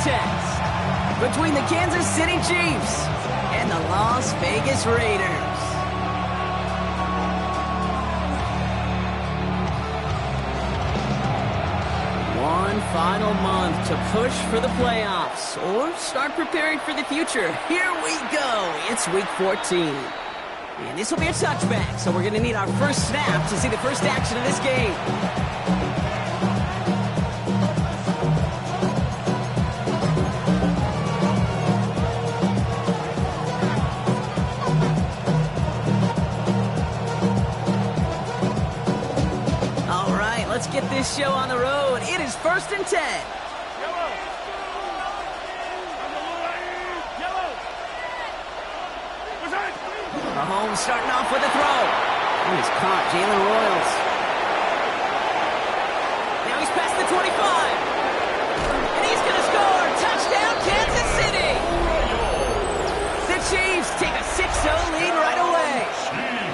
contest between the Kansas City Chiefs and the Las Vegas Raiders. One final month to push for the playoffs or start preparing for the future. Here we go. It's week 14. And this will be a touchback, so we're going to need our first snap to see the first action of this game. All right, let's get this show on the road. It is 1st and 10. Mahomes starting off with a throw. And he's caught, Jalen Royals. Now he's past the 25. And he's going to score. Touchdown, Kansas City. The Chiefs take a 6-0 lead right away.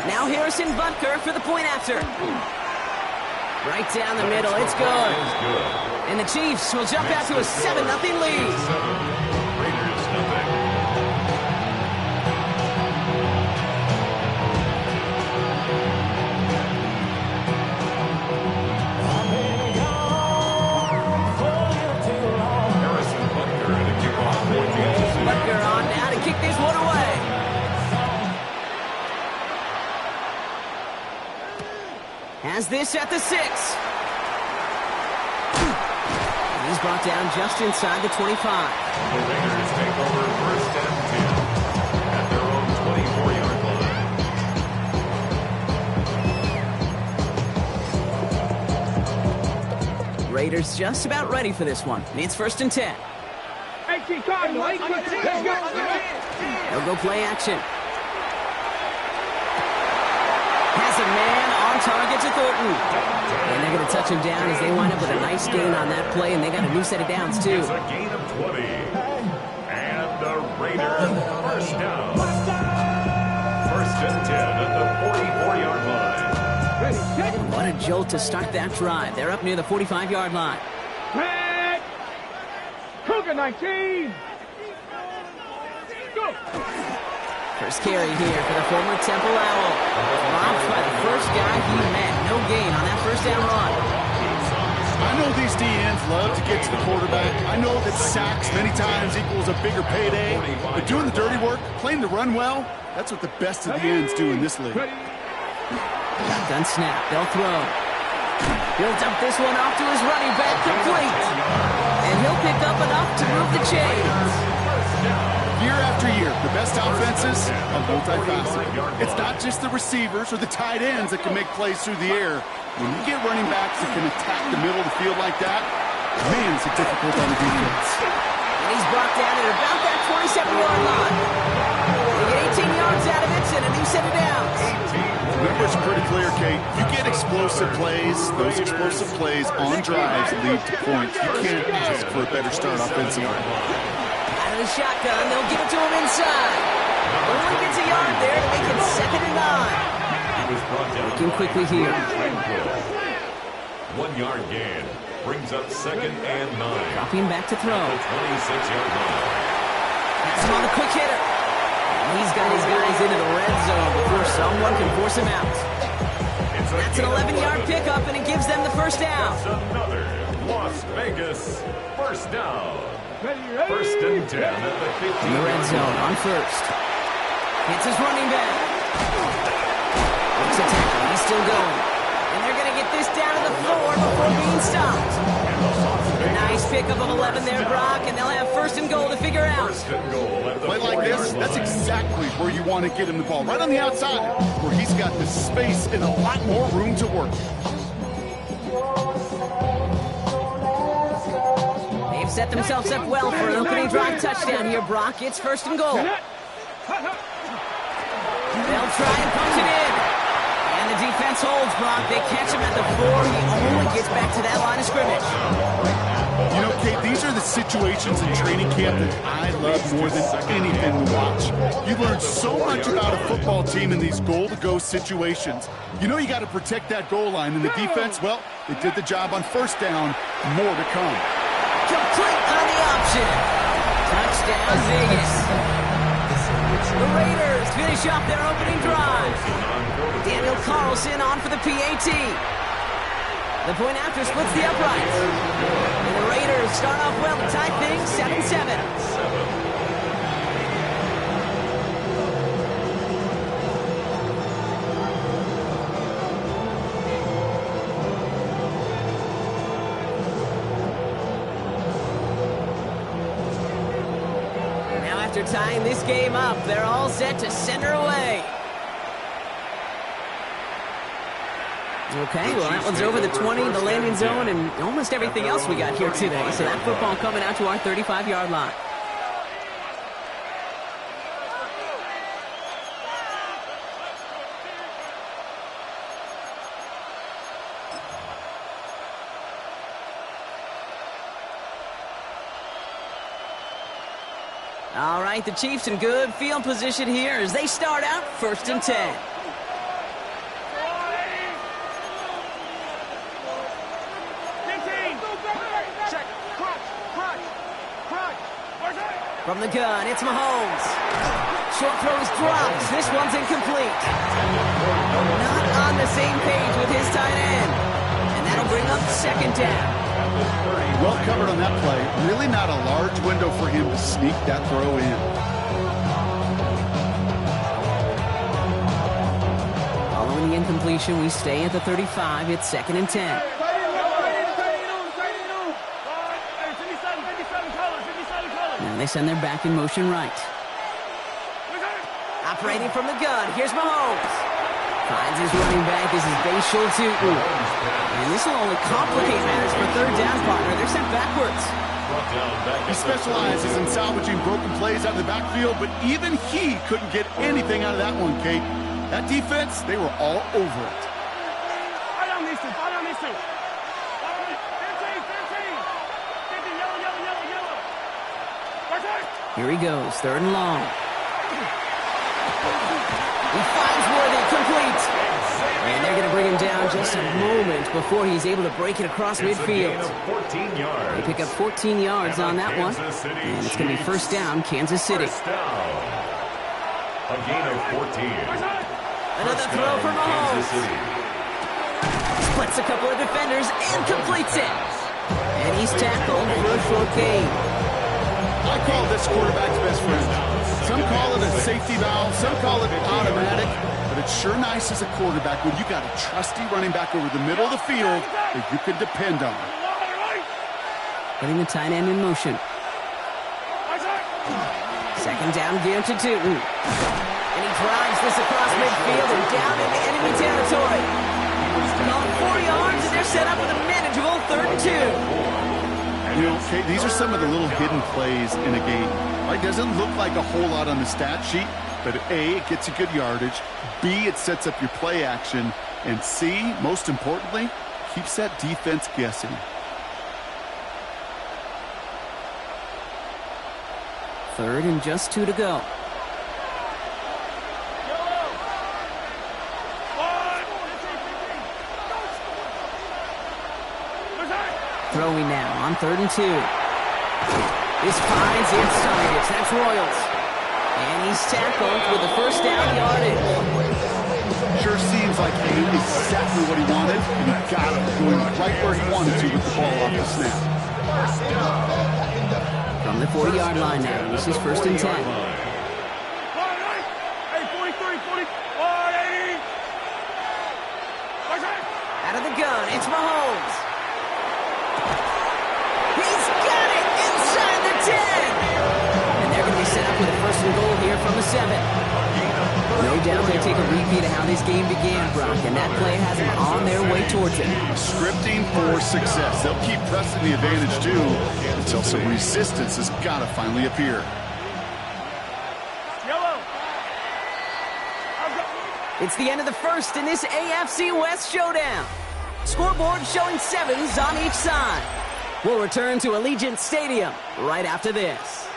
Now Harrison Butker for the point after. Right down the middle, it's good. And the Chiefs will jump out to a 7-0 lead. Raiders nothing. Butker on now to kick this one away. Has this at the 6. He's brought down just inside the 25. The Raiders take over 1st and 10 at their own 24-yard line. Raiders just about ready for this one. It's 1st and 10. They'll go play action. Has a man on target to Thornton. And they're going to touch him down as they wind up with a nice gain on that play, and they got a new set of downs, too. It's a gain of 20. And the Raiders first down. 1st and 10 at the 44-yard line. What a jolt to start that drive. They're up near the 45-yard line. Cougar 19. Go. First carry here for the former Temple Owl. Dropped by the first guy he met. No gain on that first down run. I know these DNs love to get to the quarterback. I know that sacks many times equals a bigger payday. But doing the dirty work, playing the run well, that's what the best of the ends do in this league. Gun snap. They'll throw. He'll dump this one off to his running back, complete. And he'll pick up enough to move the chains. Year after year, the best offenses are multifaceted. It's not just the receivers or the tight ends that can make plays through the air. When you get running backs that can attack the middle of the field like that, man, it's difficult on the defense. And he's brought down at about that 27-yard line. They get 18 yards out of it and a new set of downs. Remember, it's pretty clear, Kate. You get explosive plays. Those explosive plays on drives lead to points. You can't ask for a better start offensively. Out of the shotgun, they'll give it to him inside. Only gets a yard there to make it 2nd and 9. Looking quickly here. 1-yard gain brings up 2nd and 9. Dropping back to throw. The 26-yard line. Has him on the quick hitter. He's got his guys into the red zone before someone can force him out. That's an 11-yard pickup, and it gives them the first down. It's another Las Vegas first down. 1st and 10 at the 15. In the red zone on first. It's his running back. Looks a tackle. He's still going. And they're going to get this down to the 4 before being stopped. Nice pickup of 11 there, Brock, and they'll have 1st and goal to figure out. Play like this, that's exactly where you want to get him the ball. Right on the outside, where he's got the space and a lot more room to work. They've set themselves up well for an opening drive touchdown here, Brock. It's 1st and goal. They'll try and punch it in. And the defense holds, Brock. They catch him at the 4. He only gets back to that line of scrimmage. You know, Kate, these are the situations in training camp that I love more than anything to watch. You learn so much about a football team in these goal-to-go situations. You know you got to protect that goal line, and the defense, well, they did the job on 1st down. More to come. Complete on the option. Las Vegas. The Raiders finish up their opening drive. Daniel Carlson on for the PAT. The point after splits the uprights. And the Raiders start off well to tie things 7-7. After tying this game up, they're all set to send her away. Okay, well, that one's over the 20, the landing zone, and almost everything else we got here today. So that football coming out to our 35-yard line. All right, the Chiefs in good field position here as they start out 1st and 10. From the gun, it's Mahomes. Short throws drops. This one's incomplete. Not on the same page with his tight end. And that'll bring up 2nd down. Well covered on that play. Really not a large window for him to sneak that throw in. Following the incompletion, we stay at the 35. It's 2nd and 10. Now they send their back in motion right. Operating from the gun. Here's Mahomes. Finds his running back. This is Bashal Tutin. And this will only complicate matters for 3rd down, partner. They're sent backwards. He specializes in salvaging broken plays out of the backfield, but even he couldn't get anything out of that one, Kate. That defense, they were all over it. Here he goes, 3rd and long. He finds Worthy, complete. And they're going to bring him down just a moment before he's able to break it across midfield. They pick up 14 yards on that one. And it's going to be 1st down, Kansas City. A gain of 14. Another throw for Mahomes. Splits a couple of defenders and completes it. And he's tackled for a short gain. I call this quarterback's best friend. Some call it a safety valve, some call it automatic, but it's sure nice as a quarterback when you got a trusty running back over the middle of the field that you can depend on. Putting the tight end in motion. 2nd down, gear to Tutin. And he drives this across midfield and down into enemy territory. Gone 4 yards, and they're set up with a manageable 3rd and 2. You know, Kate, these are some of the little hidden plays in a game. It doesn't look like a whole lot on the stat sheet, but A, it gets you good yardage, B, it sets up your play action, and C, most importantly, keeps that defense guessing. 3rd and just 2 to go. Throwing now on 3rd and 2. This finds inside. That's Royals. And he's tackled with the 1st down yardage. Sure seems like he knew exactly what he wanted, and he got it, going right where he wanted to with the ball off the snap. From the 40-yard line now, this is 1st and 10. Out of the gun, it's Mahomes. He's got it inside the 10. And they're going to be set up with a 1st and goal here from the 7. No doubt they take a repeat of how this game began, Brock, and that play has them on their way towards it. Scripting for success. They'll keep pressing the advantage, too, until some resistance has got to finally appear. It's the end of the 1st in this AFC West showdown. Scoreboard showing 7s on each side. We'll return to Allegiant Stadium right after this.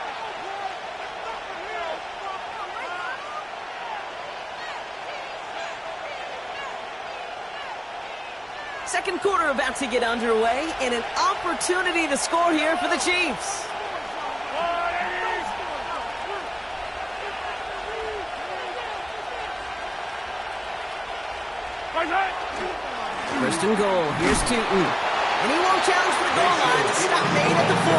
Second quarter about to get underway, and an opportunity to score here for the Chiefs. First and goal. Here's Tootin. And he won't challenge for the goal line. Stop made at the 4.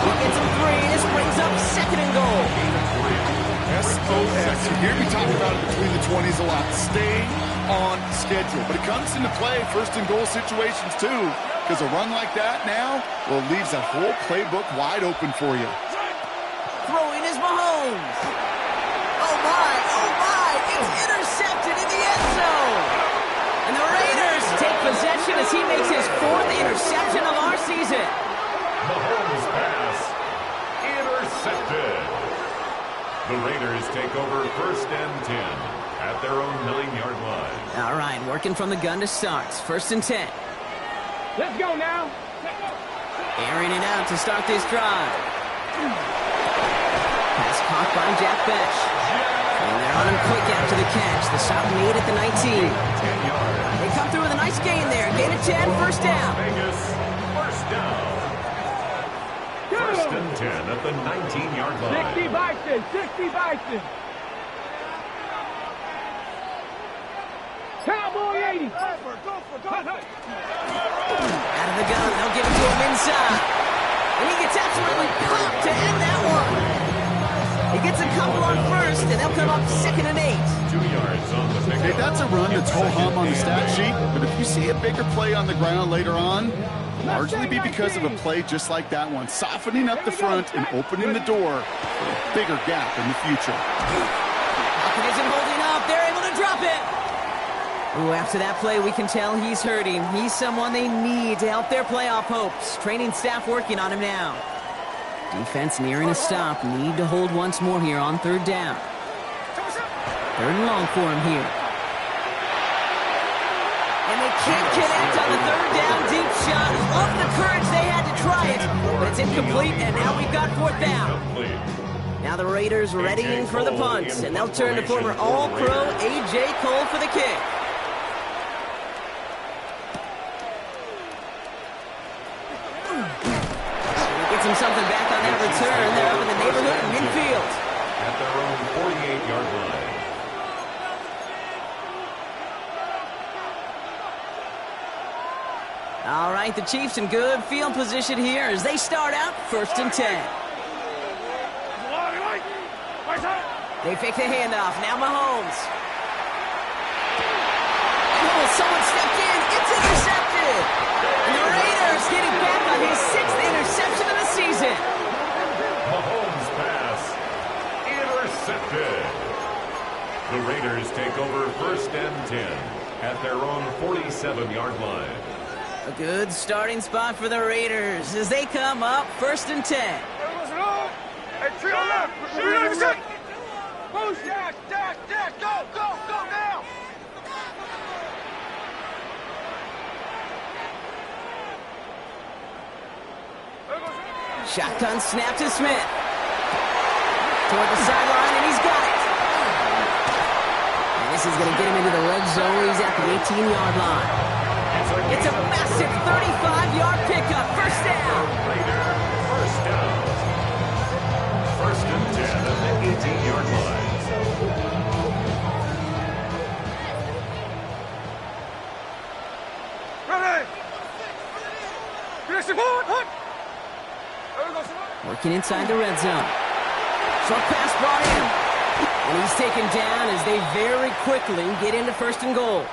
He gets him 3. This brings up second and goal. SOS. You hear me talk about it between the 20s a lot. Stay on schedule. But it comes into play first and goal situations too. Because a run like that now, well, it leaves that whole playbook wide open for you. Throwing is Mahomes. Oh my, it's intercepted in the end zone. And the Raiders take possession as he makes his 4th interception of our season. Mahomes pass intercepted. The Raiders take over first and 10 at their own 9-yard line. All right, working from the gun to start. First and 10. Let's go now. Airing it out to start this drive. Pass caught by Jack Besh. And they're on him quick after the catch. The stop made at the 19. 10 yards. They come through with a nice gain there. Gain of 10, first down. Vegas, first down. First and 10 at the 19-yard line. 60 Bison, 60 Bison. Cowboy 80. Out of the gun, they'll give it to him inside. And he gets absolutely popped to end that one. He gets a couple on first, and they'll come up second and 8. 2 yards on the pickup. Hey, that's a run that's ho-hum on the stat sheet. But if you see a bigger play on the ground later on, largely be because of a play just like that one, softening up the front and opening the door for a bigger gap in the future. Lockett isn't holding up. They're able to drop it. Ooh, after that play, we can tell he's hurting. He's someone they need to help their playoff hopes. Training staff working on him now. Defense nearing a stop. Need to hold once more here on third down. Third and long for him here. And they can't connect on the third down deep shot. Love the courage they had to try it, but it's incomplete, and now we've got fourth down. Now the Raiders readying for the punt, and they'll turn to former All-Pro A.J. Cole for the kick. Gets him something back on that return. They're up in the neighborhood of midfield. At their own 48-yard line. All right, the Chiefs in good field position here as they start out first and 10. They fake the handoff. Now Mahomes. Oh, someone stepped in. It's intercepted. And the Raiders getting back on his 6th interception of the season. Mahomes pass intercepted. The Raiders take over first and 10 at their own 47-yard line. A good starting spot for the Raiders as they come up first and 10. Go now! Shotgun snap to Smith. Toward the sideline, and he's got it. And this is going to get him into the red zone. He's at the 18-yard line. It's a massive 35-yard pickup. First down. First down. First and 10 at the 18-yard line. Working inside the red zone. Short pass brought in. And he's taken down as they very quickly get into first and goal.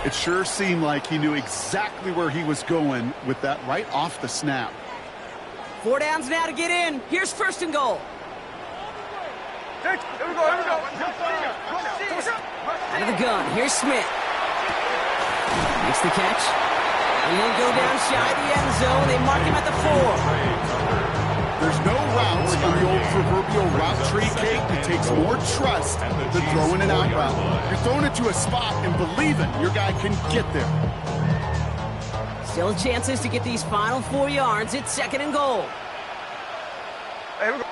It sure seemed like he knew exactly where he was going with that right off the snap. 4 downs now to get in. Here's first and goal. Here we go. Out of the gun, here's Smith. Makes the catch. And he'll go down shy of the end zone. They mark him at the 4. There's no routes on the old proverbial route tree, Kate. It takes more trust than throwing an out route. You're throwing it to a spot and believing your guy can get there. Still chances to get these final 4 yards. It's second and goal. Here we go.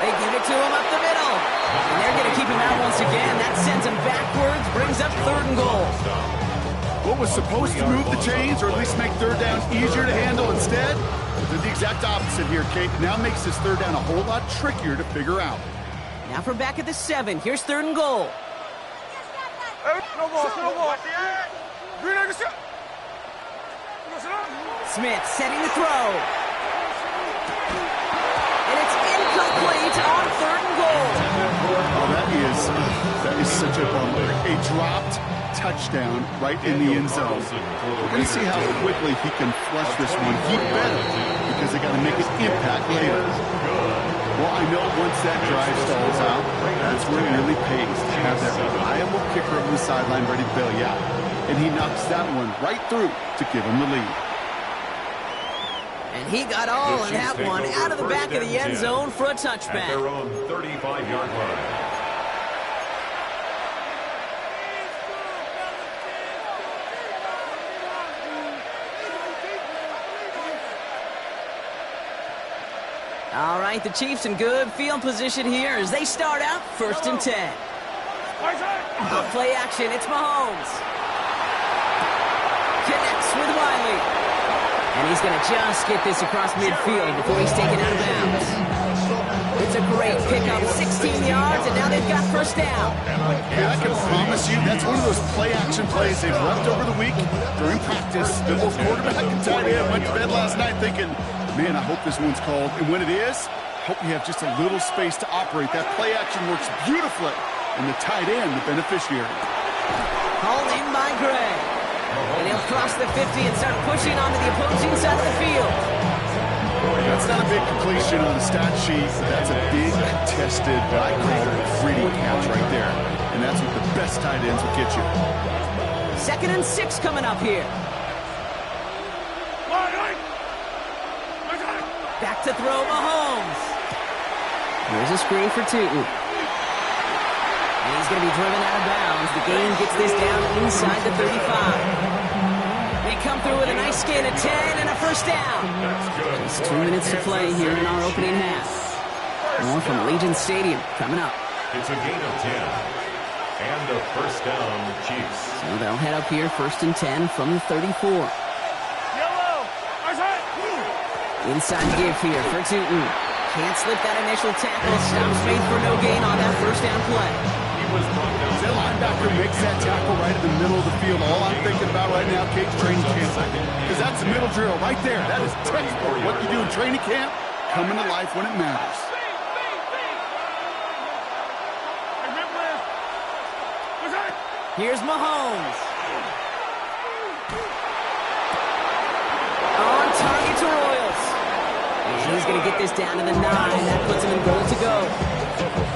They give it to him up the middle. And they're going to keep him out once again. That sends him backwards, brings up third and goal. What was supposed to move the chains or at least make third down easier to handle instead? They're the exact opposite here, Kate. Now makes this third down a whole lot trickier to figure out. Now from back at the 7. Here's third and goal. Smith setting the throw. And it's incomplete on third and goal. Oh, that is such a bummer. A dropped touchdown right in the end zone. We're going to see how quickly he can flush this one. He better, because they got to make an impact later. Well, I know once that drive stalls out, that's where it really pays to have that reliable kicker on the sideline ready to bail you out. And he knocks that one right through to give him the lead. And he got all of that one out of the back of the end zone for a touchback. At their own 35-yard line. All right, the Chiefs in good field position here as they start out first and 10. Play action, it's Mahomes. Connects with Wiley. And he's going to just get this across midfield before he's taken out of bounds. It's a great pickup, 16 yards, and now they've got first down. Yeah, I can promise you that's one of those play-action plays they've left over the week during practice. The both quarterback and tight end went to bed last night thinking, man, I hope this one's called. And when it is, hope you have just a little space to operate. That play-action works beautifully, and the tight end, the beneficiary. Hauled in by Gray. And he'll cross the 50 and start pushing onto the opposing side of the field. That's not a big completion on the stat sheet, but that's a big contested, what I call a gritty catch right there. And that's what the best tight ends will get you. Second and 6 coming up here. Back to throw Mahomes. Here's a screen for Tootin. And he's going to be driven out of bounds. The game gets this down inside the 35. They come through with a nice gain of 10 and a first down. Just 2 minutes to play here in our opening half. More from Legion Stadium coming up. It's a gain of 10. And a first down, Chiefs. So they'll head up here first and 10 from the 34. Inside give here for Tootin. Can't slip that initial tackle. Stops made for no gain on that first down play. That linebacker makes that tackle right in the middle of the field. All I'm thinking about right now, Kate's training camp. Because that's the middle drill right there. That is textbook. What you do in training camp, coming to life when it matters. Here's Mahomes. On target to Royals. And he's going to get this down to the 9. That puts him in goal to go.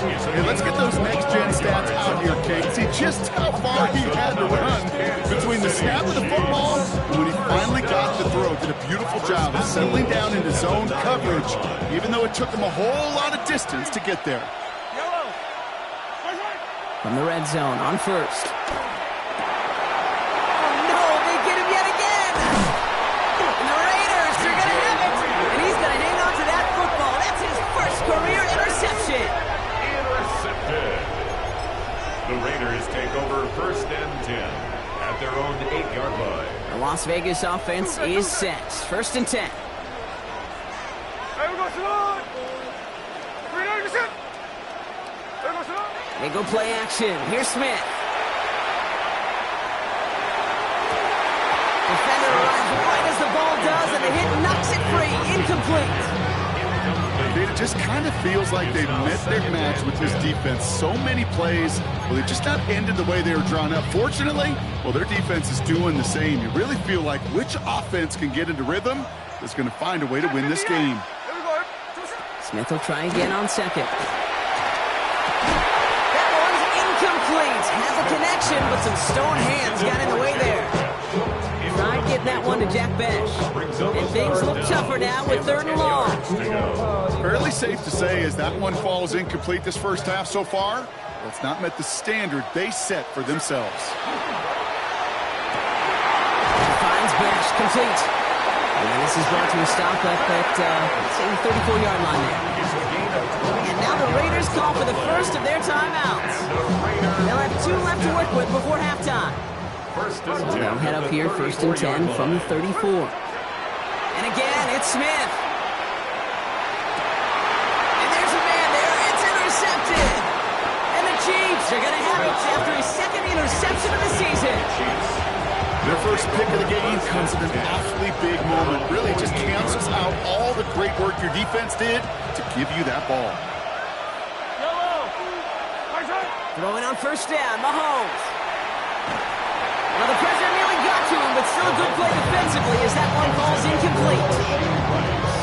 Hey, let's get those next-gen stats out here, Kate. See just how far he had to run between the snap of the football and when he finally got the throw. Did a beautiful job of settling down into zone coverage, even though it took him a whole lot of distance to get there. From the red zone on first. Oh, no, they get him yet again. And the Raiders are going to have it. And he's going to hang on to that football. That's his first career interception. Intercepted. The Raiders take over first and 10 at their own 8-yard line. The Las Vegas offense is set. First and 10. They go play action. Here's Smith. Defender arrives right as the ball does, and the hit knocks it free. Incomplete. They made a just kind of feels like they've met their match with this defense. So many plays, well, they just not ended the way they were drawn up. Fortunately, well, their defense is doing the same. You really feel like which offense can get into rhythm is going to find a way to win this game. Smith will try again on second. That one's incomplete. Had the connection, but some stone hands got in the way there. Tried getting that one to Jack Besh. And things look tougher now with 3rd and long. Fairly safe to say as that one falls incomplete this first half so far, well, it's not met the standard they set for themselves. Finds Besh, complete. And this is brought to a stop at let's say the 34-yard line there. And now the Raiders call for the first of their timeouts. They'll have 2 left to work with before halftime. They'll head up here, 1st and 10 from the 34. And again, it's Smith. And there's a man there. It's intercepted. And the Chiefs are going to have it after his 2nd interception of the season. Their first pick of the game comes at an awfully big moment. Really just cancels out all the great work your defense did to give you that ball. Throwing on 1st down, Mahomes. Well, the pressure nearly got to him, but still a good play defensively as that one falls incomplete.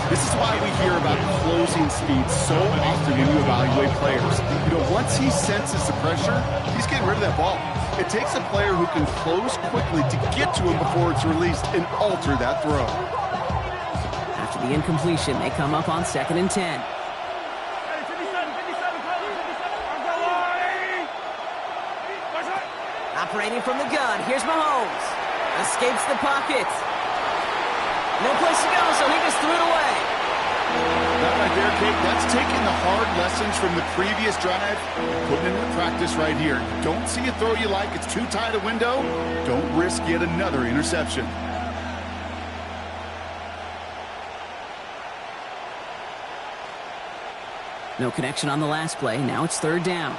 This is why we hear about closing speed so often when you evaluate players. You know, once he senses the pressure, he's getting rid of that ball. It takes a player who can close quickly to get to him before it's released and alter that throw. After the incompletion, they come up on 2nd and 10. Operating from the gun, here's Mahomes. Escapes the pocket. No place to go, so he just threw it away. That right there, Kate, that's taking the hard lessons from the previous drive, putting it into practice right here. Don't see a throw you like, it's too tight a window. Don't risk yet another interception. No connection on the last play. Now it's 3rd down.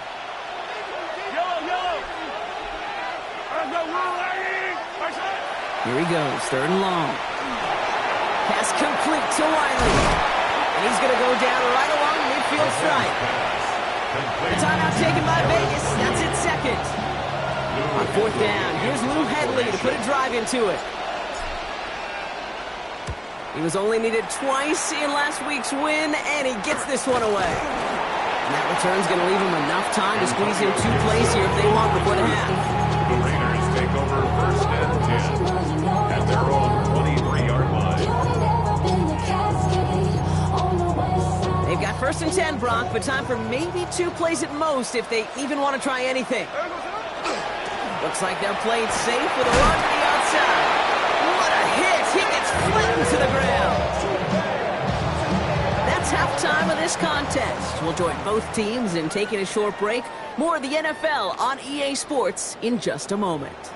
Here he goes, 3rd and long. Pass complete to Wiley. And he's going to go down right along the midfield stripe. The timeout taken by Vegas. That's it, 2nd. On 4th down, here's Lou Hedley to put a drive into it. He was only needed twice in last week's win, and he gets this one away. And that return's going to leave him enough time to squeeze in 2 plays here if they want before the half. The Raiders take over 1st and 10 at their own 23-yard line. They've got 1st and 10, Brock, but time for maybe 2 plays at most if they even want to try anything. Looks like they're playing safe with a run to the outside. What a hit! He gets flattened to the ground. That's halftime of this contest. We'll join both teams in taking a short break. More of the NFL on EA Sports in just a moment.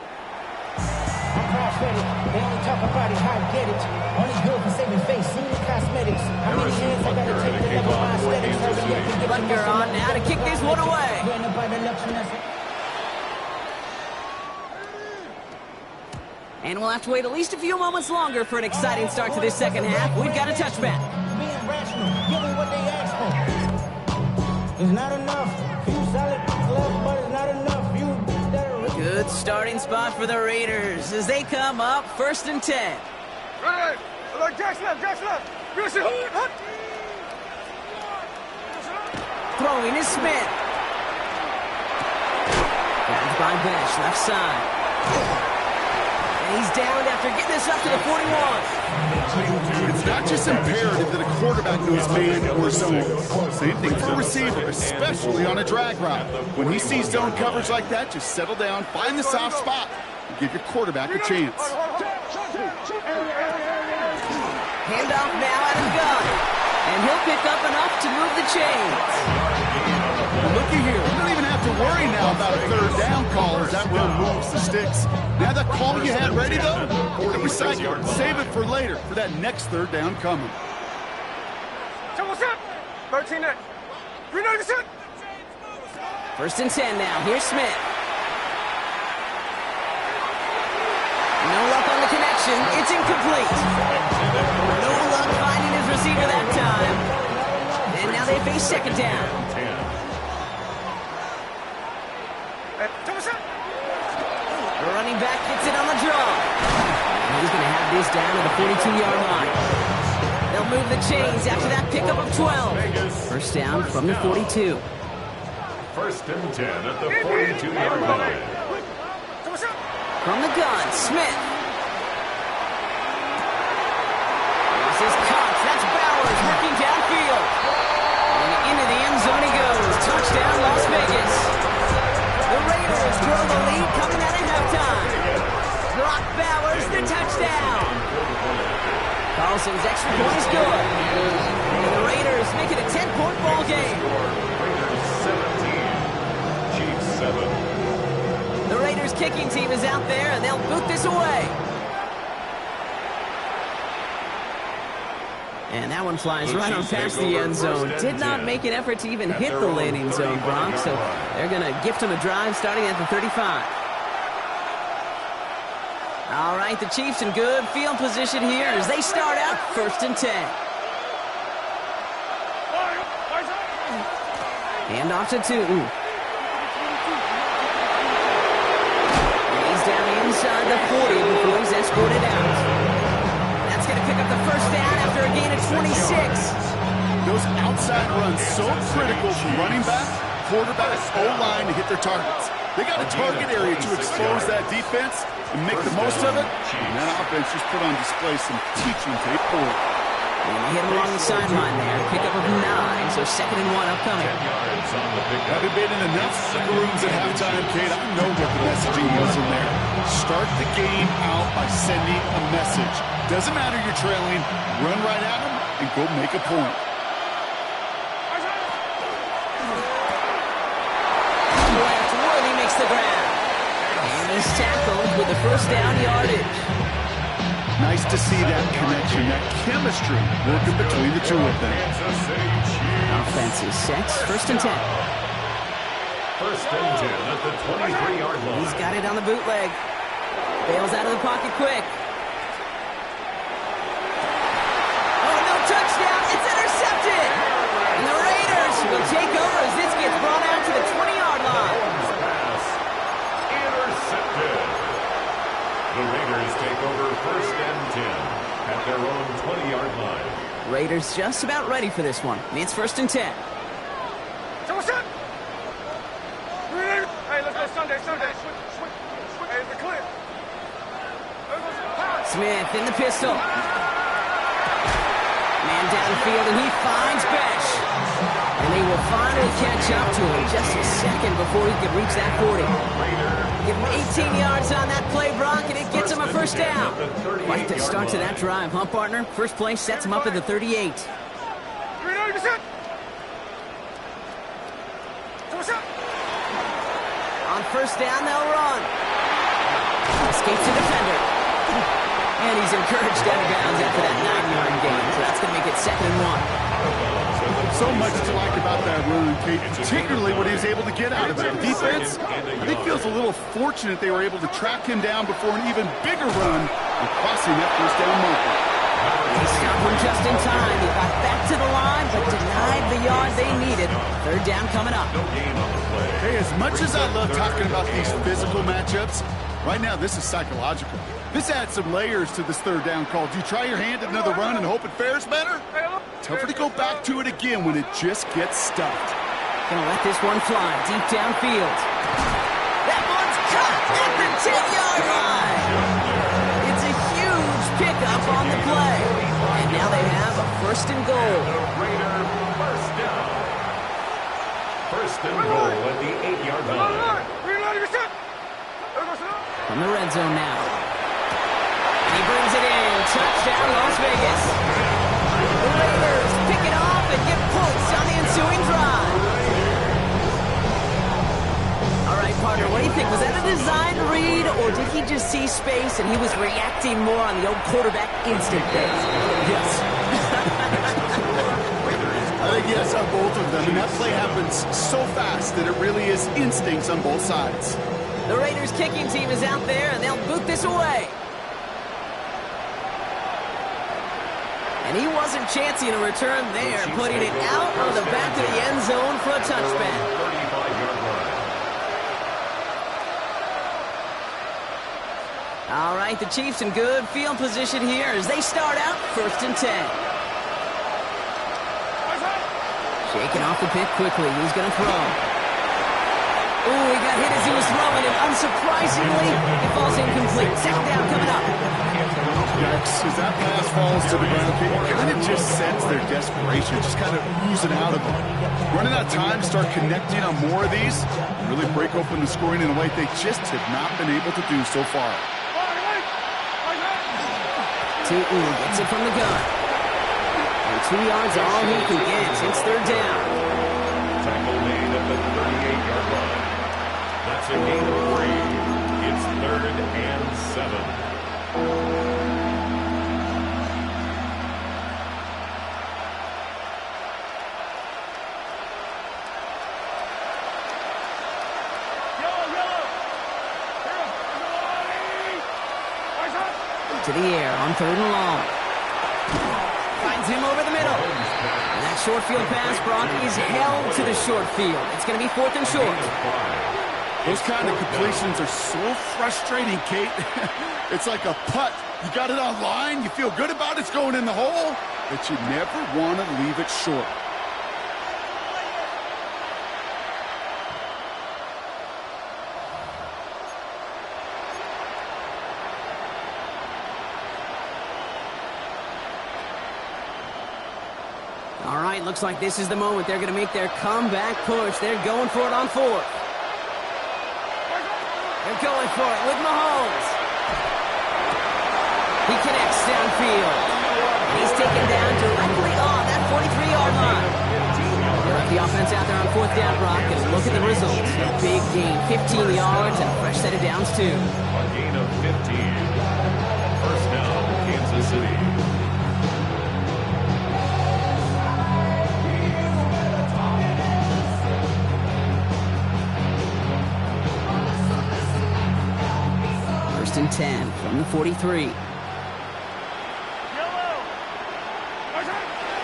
They only talk about it, how I get it. Only good for saving face, senior cosmetics. How many hands I gotta take to level my aesthetics? Hurry up and get Butker on now to kick this one away. And we'll have to wait at least a few moments longer for an exciting start to this 2nd half. We've got a touchback. Being rational, giving what they ask for. It's not enough. Few solid left, but it's not enough. Good starting spot for the Raiders as they come up 1st and 10. Right. Look, Jackson left. Throwing is Smith. Grabbed by Besh, left side. And he's down after getting this up to the 41. It's not just imperative that a quarterback knows man or zone. Same thing for a receiver, especially on a drag route. When he sees zone coverage like that, just settle down, find the soft spot, and give your quarterback a chance. Handoff now out of the gun. And he'll pick up enough to move the chains. Looky here, you don't even have to worry now about a 3rd down call as that one moves the sticks. Now that call you had ready, though, or to recycle it, save it for later for that next 3rd down coming. 13 net. 397. 1st and 10 now. Here's Smith. No luck on the connection. It's incomplete. No luck finding his receiver that time. And now they face second down. 10. The running back gets it on the draw. And he's going to have this down to the 42-yard line. They'll move the chains after that pickup of 12. First down from the 42. First and 10 at the 42-yard line. From the gun, Smith. This is Cox. That's Bowers working downfield. And into the end zone he goes. Touchdown, Las Vegas. The Raiders grow the lead coming out of halftime. Brock Bowers, the touchdown. Carlson's extra point is good. And the Raiders make it a 10-point ball game. Raiders 17, Chiefs 7. The Raiders kicking team is out there, and they'll boot this away. And that one flies right on past the end zone. Did not make an effort to even hit the landing zone, Brock, so they're going to gift him a drive starting at the 35. All right, the Chiefs in good field position here as they start out first and 10. Hand off to Tootin. He's down inside the 40 before he's escorted out. That's going to pick up the first down after a gain of 26. Those outside runs so critical for running back, quarterback, O-line to hit their targets. They got a target area to expose that defense and make the most of it. And that offense just put on display some teaching tape for it. And they hit him along the sideline there. Pick up of 9, so second and 1 upcoming. Having been in enough locker rooms at halftime, Kate, I know what the messaging was in there. Start the game out by sending a message. Doesn't matter you're trailing, run right at them and go make a point. Left, Worthy makes the ground. And he's tackled with the first down yardage. Nice to see that connection, that chemistry working between the two of them. Offense is set. First and 10. First and 10 at the 23-yard line. He's got it on the bootleg. Bails out of the pocket quick. Oh, no touchdown. It's intercepted. And the Raiders will take over as this gets brought out to the 20-yard line. Pass intercepted. The Raiders take over first and 10 at their own 20-yard line. Raiders just about ready for this one. It's first and 10. Hey, let's go Sunday. Hey, it's clear. Smith in the pistol. Man downfield, and he finds Besh. And they will finally catch up to him just a second before he can reach that 40. Give him 18 yards on that play, Brock, and it gets him a first down. Quite the start to that drive, huh, partner? First play sets him up at the 38. On first down, they'll run. Escapes the defender. And he's encouraged out of bounds after that 9-yard gain, so that's going to make it second and 1. So much to like about that run, Kate, particularly what he was able to get out of it. The defense, I think, feels a little fortunate they were able to track him down before an even bigger run and crossing that first down marker. They stopped him just in time. He got back to the line, but denied the yard they needed. Third down coming up. Hey, as much as I love talking about these physical matchups, right now this is psychological. This adds some layers to this third down call. Do you try your hand at another run and hope it fares better? Tougher to go back to it again when it just gets stuffed. Gonna let this one fly deep downfield. That one's caught at the 10-yard line. It's a huge pickup on the play. And now they have a first and goal. Raider first down. First and goal at the 8-yard line. From the red zone now. And he brings it in. Touchdown, Las Vegas. The Raiders pick it off and get points on the ensuing drive. All right, partner, what do you think? Was that a design read, or did he just see space and he was reacting more on the old quarterback instinct there? Yes. I think yes on both of them, and that play happens so fast that it really is instincts on both sides. The Raiders kicking team is out there, and they'll boot this away. And he wasn't chancing a return there, putting it out on the back of the end zone for a touchback. 35-yard line. All right, the Chiefs in good field position here as they start out 1st and 10. Shaking off the pick quickly. He's going to throw. Ooh, he got hit as he was throwing, and unsurprisingly, it falls incomplete. 2nd down coming up. Yikes, as that pass falls to the ground, you kind of just sense their desperation, just kind of oozing out of them. Running out of time to start connecting on more of these, really break open the scoring in a way they just have not been able to do so far. Tutu gets it from the gun. And 2 yards all he can get. It's 3rd down. Tackle made at the 38-yard line. That's a gain of 3. It's 3rd and 7. To the air on 3rd and long. Finds him over the middle. And that short field pass, Brock, is held to the short field. It's going to be 4th and short. Those kind of completions are so frustrating, Kate. It's like a putt. You got it on line, you feel good about it's going in the hole, but you never want to leave it short. All right, looks like this is the moment. They're going to make their comeback push. They're going for it on 4th. They're going for it with Mahomes. He connects downfield. He's taken down directly on that 43-yard line. They left the offense out there on 4th down, Brock, and look at the results. A big gain, 15 yards, and a fresh set of downs, too. A gain of 15. 1st down, Kansas City. And 10 from the 43.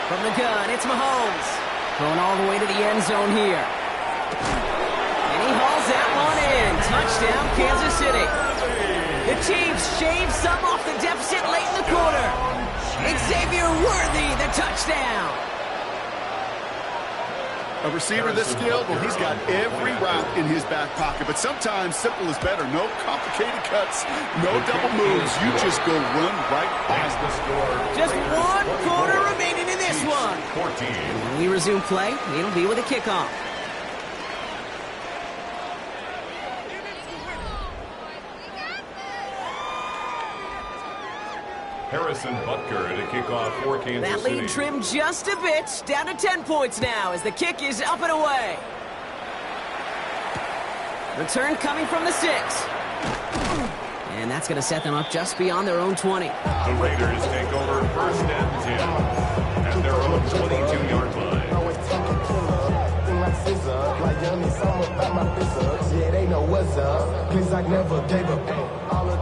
From the gun, it's Mahomes. Going all the way to the end zone here. And he hauls that one in. Touchdown, Kansas City. The Chiefs shave some off the deficit late in the quarter. Xavier Worthy, the touchdown. A receiver this skilled, well, he's got every route in his back pocket. But sometimes simple is better. No complicated cuts, no double moves. You just go run right past the score. Just 1 quarter remaining in this one. 14. When we resume play, it'll be with a kickoff. Harrison Butker to kick off for Kansas That City. lead trimmed just a bit, down to 10 points now as the kick is up and away. Return coming from the 6. And that's going to set them up just beyond their own 20. The Raiders take over 1st and 10 at their own 22-yard line.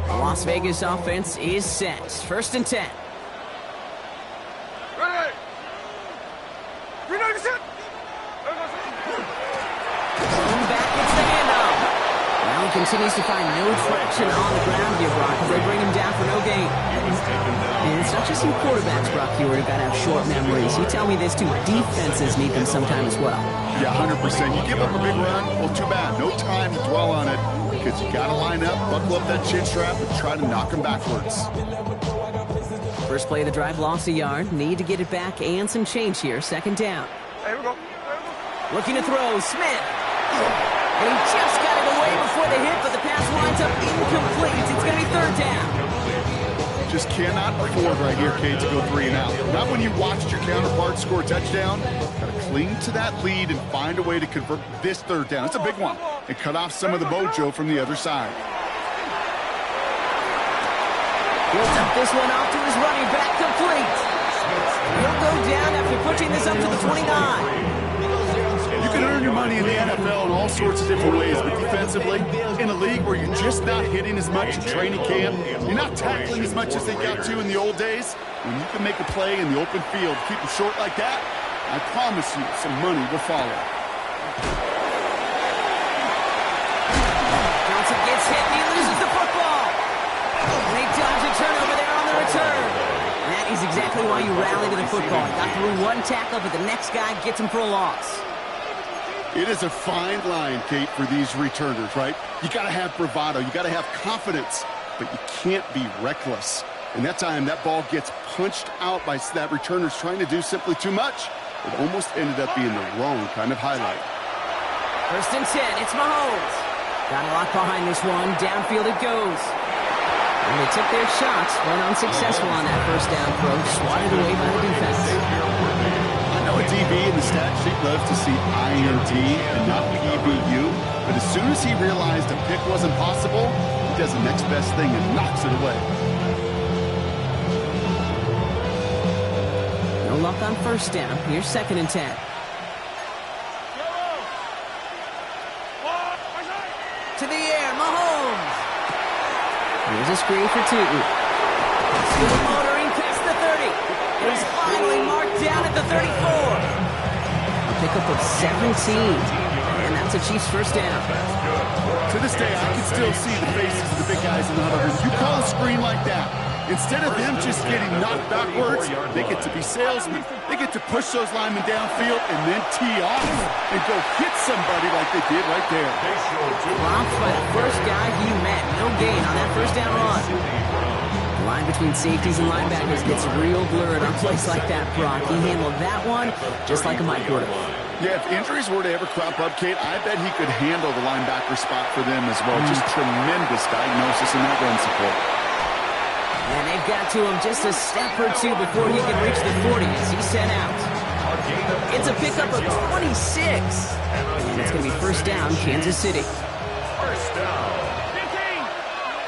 The Las Vegas offense is set. 1st and 10. Ready! Ready, set! Back gets the handoff. Now he continues to find no traction on the ground here, Brock, as they bring him down for no gain. And it's not just some quarterbacks, Brock, here where you've got to have short memories. You tell me this too. Defenses need them sometimes as well. Yeah, 100%. You give up a big run, well, too bad. No time to dwell on it because you got to line up, buckle up that chin strap, and try to knock them backwards. First play of the drive, lost a yard. Need to get it back and some change here. 2nd down. Hey, here we go. Looking to throw, Smith. And he just got it away before the hit, but the pass winds up incomplete. It's going to be 3rd down. Just cannot afford right here, Kate, to go 3 and out. Not when you watched your counterpart score a touchdown. Got to cling to that lead and find a way to convert this 3rd down. It's a big one. And cut off some of the mojo from the other side. He'll dump this one off to his running back, complete. He'll go down after pushing this up to the 29. You can earn your money in the NFL in all sorts of different ways, but defensively, in a league where you're just not hitting as much in training camp, you're not tackling as much as they got to in the old days, When you can make a play in the open field, keep it short like that, I promise you some money will follow. Johnson gets hit and he loses the football. And they dodge a turnover there on the return. And that is exactly why you rally to the football. He got through one tackle, but the next guy gets him for a loss. It is a fine line, Kate, for these returners, right? You got to have bravado. You got to have confidence, but you can't be reckless. And that time, that ball gets punched out by that returner's trying to do simply too much. It almost ended up being the wrong kind of highlight. 1st and 10, it's Mahomes. Got a lot behind this one. Downfield it goes. And they took their shots, went unsuccessful on that first down throw, swatted away by the defense. I know a DB in the stat sheet loves to see INT and not PBU, but as soon as he realized a pick wasn't possible, he does the next best thing and knocks it away. No luck on 1st down. Here's 2nd and 10. To the air, Mahomes. Here's a screen for 2. Still motoring past the 30. And he's finally marked down at the 34. A pickup of 17. And that's a Chiefs 1st down. To this day, I can still see the faces of the big guys in the huddle room. You call a screen like that, instead of them just getting knocked backwards, they get to be salesmen. They get to push those linemen downfield and then tee off and go hit somebody like they did right there. Blocked by the first guy he met. No gain on that 1st down run. The line between safeties and linebackers gets real blurred on plays like that, Brock. He handled that one just like a Mike would have. Yeah, if injuries were to ever crop up, Kate, I bet he could handle the linebacker spot for them as well. Just tremendous diagnosis in that run support. And they've got to him just a step or two before he can reach the 40 as he set out. It's a pickup of 26. And it's going to be 1st down, Kansas City. 1st down.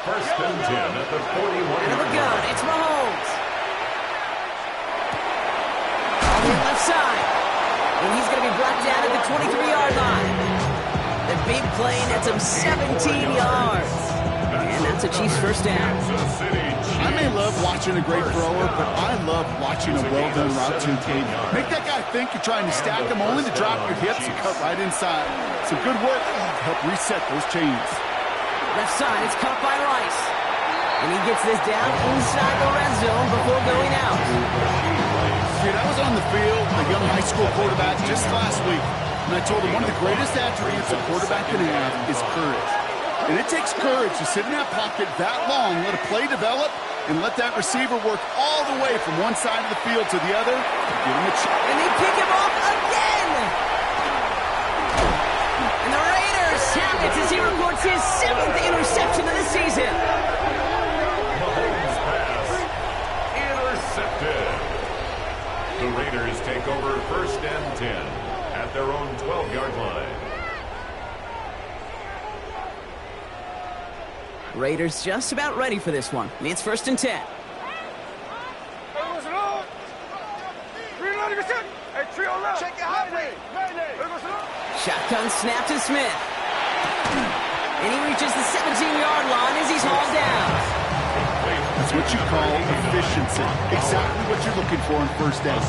1st and 10 at the 41. Out of the gun, it's Mahomes. On the left side. And he's going to be brought down at the 23-yard line. The big play nets him 17 yards. And that's a Chiefs 1st down. I may love watching a great thrower, but I love watching a well-done route to Kate. Make that guy think you're trying to stack him, only to drop your hips and cut right inside. Some good work to help reset those chains. Left side, it's caught by Rice. And he gets this down inside the red zone before going out. Dude, I was on the field, a young high school quarterback, just last week, and I told him one of the greatest attributes a quarterback can have is courage. And it takes courage to sit in that pocket that long, let a play develop, and let that receiver work all the way from one side of the field to the other. Give him a chance. And they pick him off again! And the Raiders have it as he reports his 7th interception of the season. Mahomes pass intercepted. The Raiders take over 1st and 10 at their own 12-yard line. Raiders just about ready for this one. It's 1st and 10. Shotgun snap to Smith. And he reaches the 17-yard line as he's hauled down. That's what you call efficiency. Exactly what you're looking for in 1st down.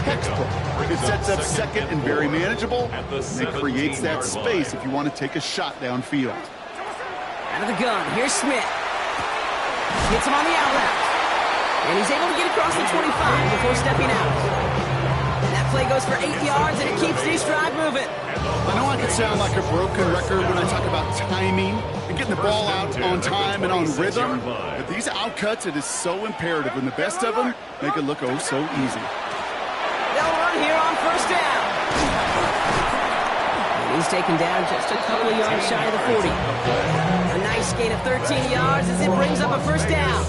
Textbook. It sets up 2nd and very manageable, and it creates that space if you want to take a shot downfield. Out of the gun, here's Smith. Hits him on the out route. And he's able to get across the 25 before stepping out. And that play goes for 8 yards, and it keeps this drive moving. I know I could sound like a broken record when I talk about timing and getting the ball out on time and on rhythm, but these outcuts, it is so imperative, and the best of them make it look oh so easy. They'll run here on 1st down. He's taken down just a couple of yards shy of the 40. A nice gain of 13 yards as it brings up a 1st down.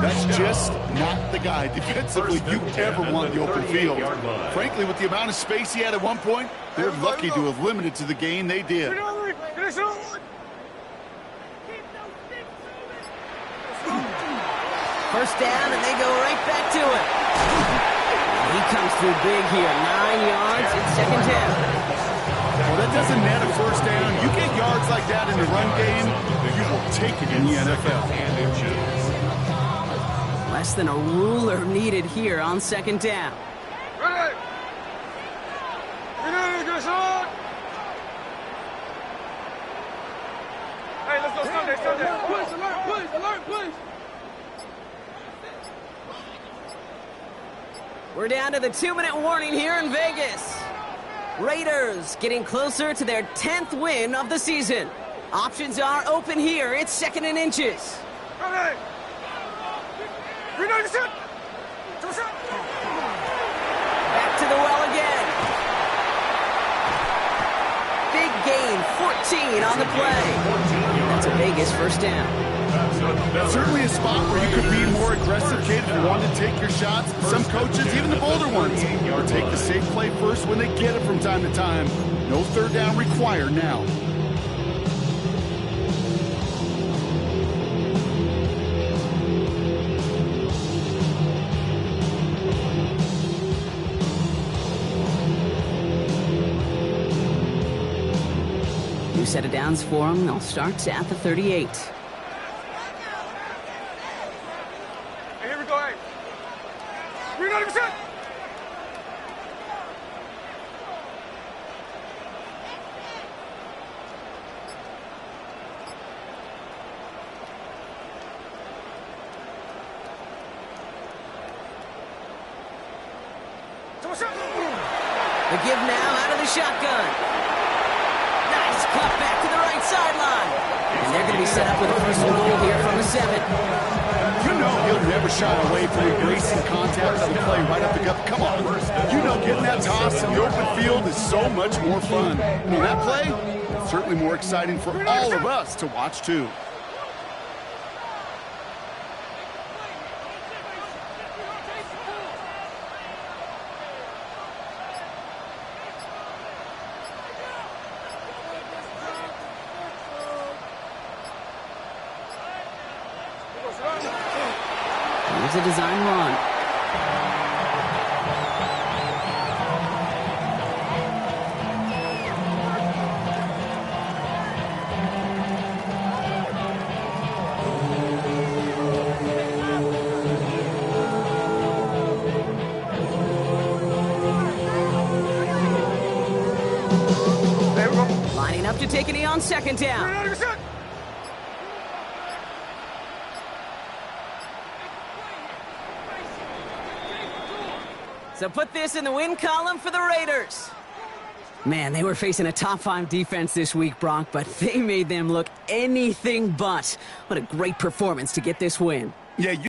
That's just not the guy defensively you ever want in the open field. Frankly, with the amount of space he had at one point, they're lucky to have limited to the gain they did. 1st down, and they go right back to it. He comes through big here. 9 yards, it's 2nd down. Well, that doesn't net a 1st down. You get yards like that in the run game, you will take it in the NFL. Less than a ruler needed here on second down. Ready? Ready, good shot. Hey, let's go Sunday. Push, alert, push. We're down to the 2-minute warning here in Vegas. Raiders getting closer to their 10th win of the season. Options are open here. It's 2nd and inches. Ready? Ready, shot. Back to the well again. Big gain, 14 on the play. That's a Vegas first down. Certainly a spot where you could be more aggressive, kid, if you want to take your shots. Some coaches, even the bolder ones, will take the safe play first when they get it from time to time. No third down required now. New set of downs for them. They'll start at the 38. Hey, here we go, hey. Ready, shot. The give now out of the shotgun. Nice cut back to the right sideline. And they're going to be set up with a first and goal here from the 7. You know he'll never shy away from embracing contact on the play right up the gut. Come on. You know getting that toss in the open field is so much more fun. And on that play, it's certainly more exciting for all of us to watch, too. Here's a design run. There we go. Lining up to take a knee on second down. Ready, shot. So put this in the win column for the Raiders. Man, they were facing a top 5 defense this week, Bronk, but they made them look anything but. What a great performance to get this win. Yeah,